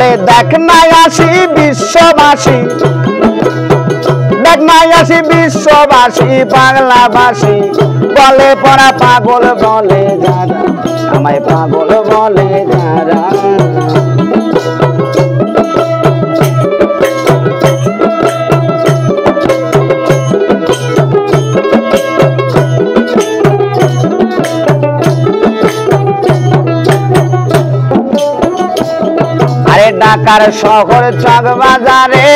আরে দেখ না আসি বিশ্ববাসী, দেখ না আসি বিশ্ববাসী বাংলাবাসী বলে পড়া পাগল বলে যারা, আমায় পাগল বলে যারা। ঢাকার শহর চক বাজারে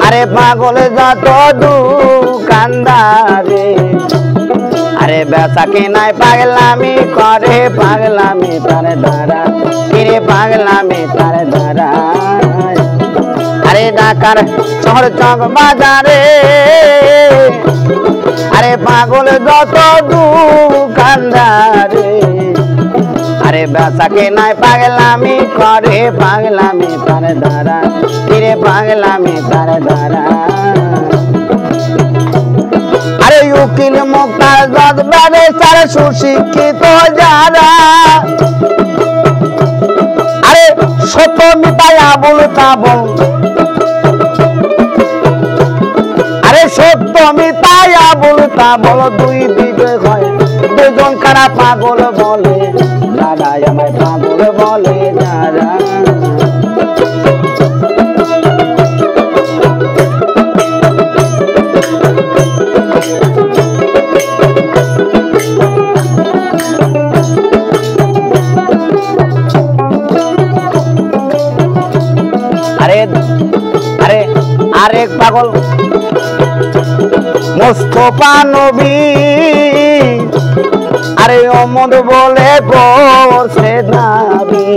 আরে পাগল যত দোকানদারে, আরে বেচা কেনায় পাগলামি করে, পাগলামি তার দ্বারা কিরে পাগলামি তার দ্বারা। আরে ঢাকার শহর চক বাজারে আরে পাগল যত দোকানদারে, আরে বেচা কেনায় পাগলামি করে, পাগলামি তার দ্বারা কিরে পাগলামি তার দ্বারা। আরে উকিল মুক্তার জজ ব্যারিস্টার সুশিক্ষিত যারা, আরে সত্য মিথ্যায় আবুল তাবুল, আরে সত্য মিথ্যায় আবুল তাবুল দুই দিকে হয়, দুজন কারা পাগল বলে যারা, আমায় পাগল বলে যারা। আরে আরে আরেক পাগল মুস্তফা নবী, আরে অমর বলে করছে দাবি,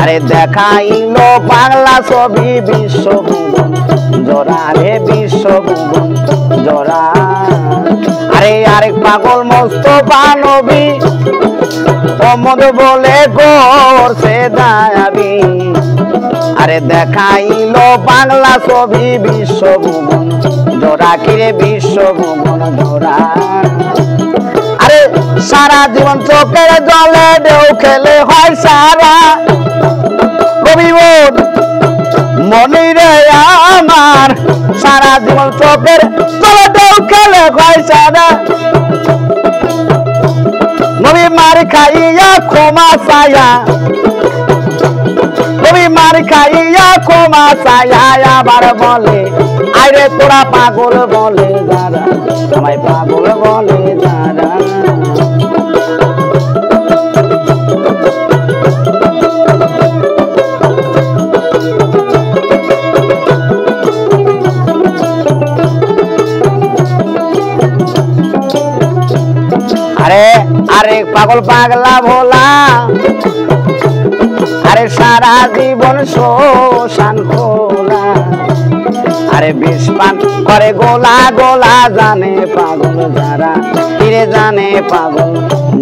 আরে দেখাইলো বাংলা ছবি বিশ্বভুবন জোড়া রে বিশ্বভুবন জোড়া। আরে আরেক পাগল মুস্তফা নবী অমর বলে করছে দাবি, আরে দেখাইলো বাংলা ছবি বিশ্বভুবন জোড়া কিরে বিশ্বভুবন জোড়া। আরে সারা জীবন চোখের জলে ঢেউ খেলে হয় সারা, কবিবর মনি রে আমার সারা জীবন চোখের জলে ঢেউ খেলে হয় সারা। নবী মার খাইয়া ক্ষমা ছায়া, নবী মার খাইয়া ক্ষমা ছায়া আবার বলে আরে তোরা পাগল বলে যারা, আমায় পাগল বলে যারা। আরে আরে পাগল পাগলা ভোলা, আরে সারা জীবন শোষণ খোলা, আরে বিষ পান করে গোলা গোলা জানে পাগল যারা, ফিরে জানে পাগল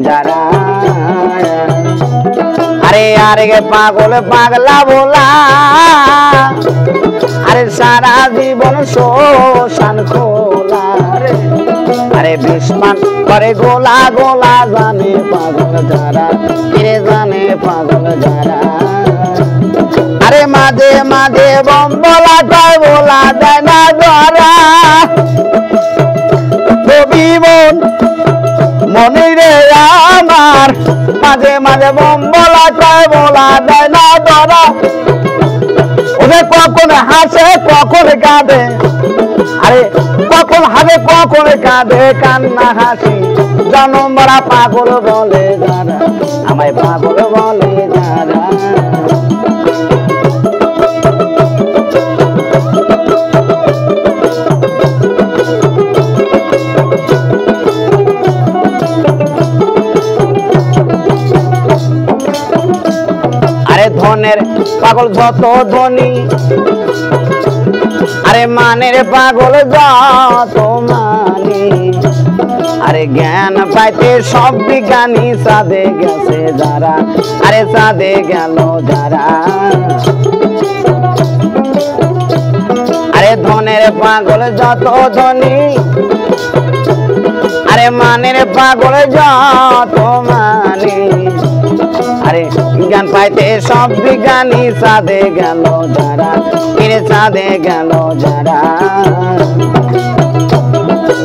যারা। আরে আরে পাগল পাগলা ভোলা, আরে সারা জীবন শোষণ খোলা, আরে বিষ পান করে গোলা গোলা জানে পাগল যারা, ফিরে জানে পাগল যারা। আরে মাঝে মাঝে বম বলা কয় বলা দেয় না ধরা, কবি মন মনি রে আমার মাঝে মাঝে বম বলা কয় বলা দেয় না ধরা। ওদের কখন হাসে কখন কাঁদে, আরে কখন হাসে কখন কাঁদে কান্না হাসি জনম বড়া পাগল বলে যারা, আমায় পাগল বলে যারা। আরে ধনের পাগল যত ধনী, আরে মানের পাগল যত মানি, আরে জ্ঞান পাইতে সব বিজ্ঞানী সাধে গেছে যারা, আরে সাধে গেল যারা। আরে ধনের পাগল যত ধনী, আরে মানের পাগল যত মানি, আরে জ্ঞান পাইতে সব বিজ্ঞানী চাঁদে গেল যারা, ফিরে চাঁদে গেল যারা।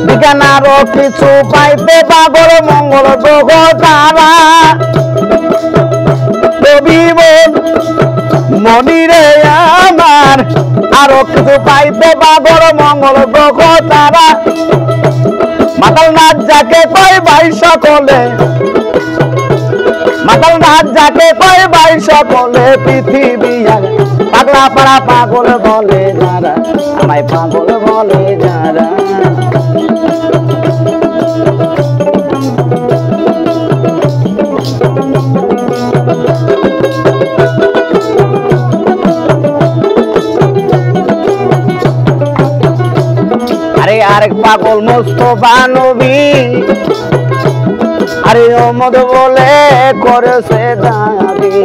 বিজ্ঞান আরো কিছু পাইতে পাগল মঙ্গল গ্রহ তারা। রবি বল মনিরে আমার, আরো কিছু পাইতে পাগল মঙ্গল গ্রহ তারা। মাতাল নাচ যাকে কয় ভাই সকলে, মাতাল নাচ যাকে কয় ভাই সকলে, পৃথিবী পাগলা পাড়া পাগল বলে যারা, আমায় পাগল বলে যারা। আরে আরেক পাগল মোস্তফা নবী, আরে ওমদ বলে করেছে দাবি।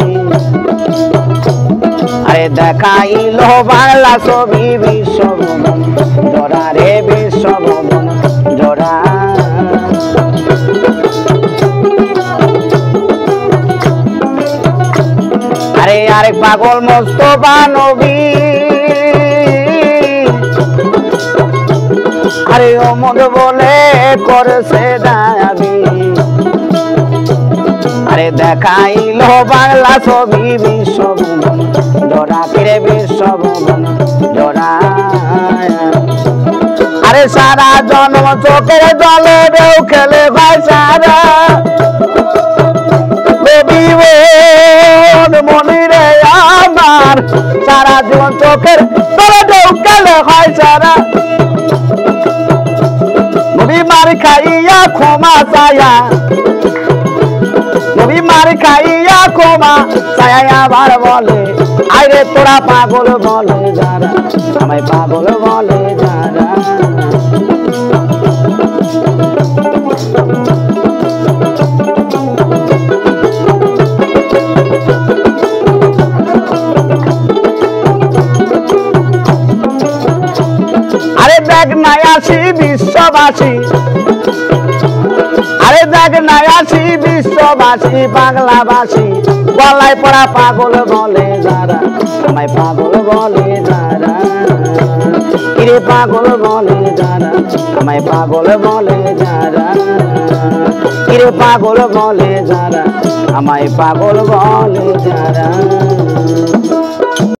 আরে দেখাইল বাংলা ছবি বিশ্বভবন জোড়া রে, বিশ্বভবন জোড়া। আরে আরেক পাগল মোস্তফা নবী, আরে ওমদ বলে করেছে দাবি। আরে দেখাইল বাংলা ছবি বিশ্বভবন জোড়া, ফিরে বিশ্বভবন জোড়া। আরে সারা জন্ম চোখের জলে ঢেউ খেলে ভাই সারা। রবি বল মনিরে আমার, সারা জীবন চোখের জলে ঢেউ খেলে হয় সারা। নবী মার খাইয়া ক্ষমা চায়া, নবী মার খাইয়া ক্ষমা চায়া আবার বলে, আরে তোরা পাগল বলে যারা, আমায় পাগল বলে যারা। আরে দেখ নাই আসি বিশ্ববাসী, আরে দেখ নাই আসি বিশ্ববাসী, বাংলাবাসী গলায় পড়া পাগল বলে যারা, আমায় পাগল বলে যারা। কিরে পাগল বলে যারা, আমায় পাগল বলে যারা। কিরে পাগল বলে যারা, আমায় পাগল বলে যারা।